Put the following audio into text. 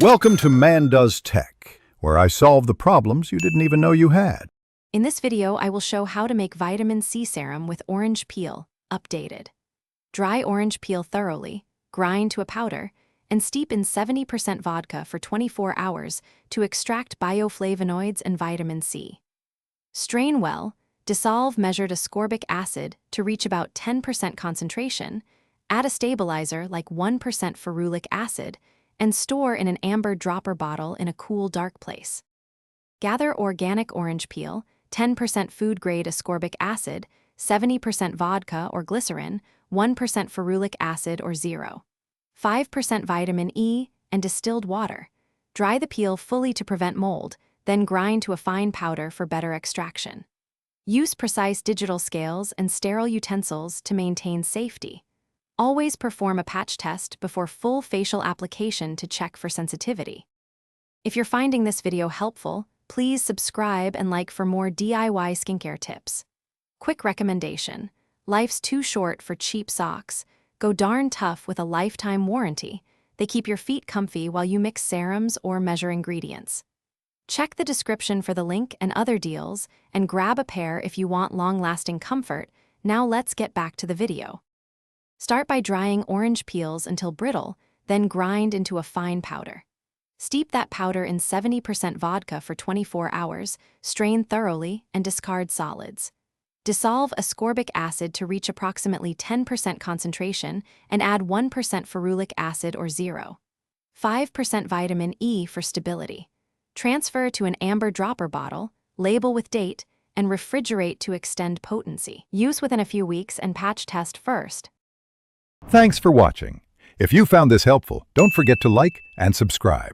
Welcome to Man Does Tech, where I solve the problems you didn't even know you had. In this video, I will show how to make vitamin C serum with orange peel, updated. Dry orange peel thoroughly, grind to a powder, and steep in 70% vodka for 24 hours to extract bioflavonoids and vitamin C. Strain well, dissolve measured ascorbic acid to reach about 10% concentration, add a stabilizer like 1% ferulic acid, and store in an amber dropper bottle in a cool, dark place. Gather organic orange peel, 10% food-grade ascorbic acid, 70% vodka or glycerin, 1% ferulic acid or 0.5% vitamin E, and distilled water. Dry the peel fully to prevent mold, then grind to a fine powder for better extraction. Use precise digital scales and sterile utensils to maintain safety. Always perform a patch test before full facial application to check for sensitivity. If you're finding this video helpful, please subscribe and like for more DIY skincare tips. Quick recommendation: life's too short for cheap socks. Go darn tough with a lifetime warranty. They keep your feet comfy while you mix serums or measure ingredients. Check the description for the link and other deals, and grab a pair if you want long-lasting comfort. Now let's get back to the video. Start by drying orange peels until brittle, then grind into a fine powder. Steep that powder in 70% vodka for 24 hours, strain thoroughly, and discard solids. Dissolve ascorbic acid to reach approximately 10% concentration and add 1% ferulic acid or 0.5% vitamin E for stability. Transfer to an amber dropper bottle, label with date, and refrigerate to extend potency. Use within a few weeks and patch test first. Thanks for watching. If you found this helpful, don't forget to like and subscribe.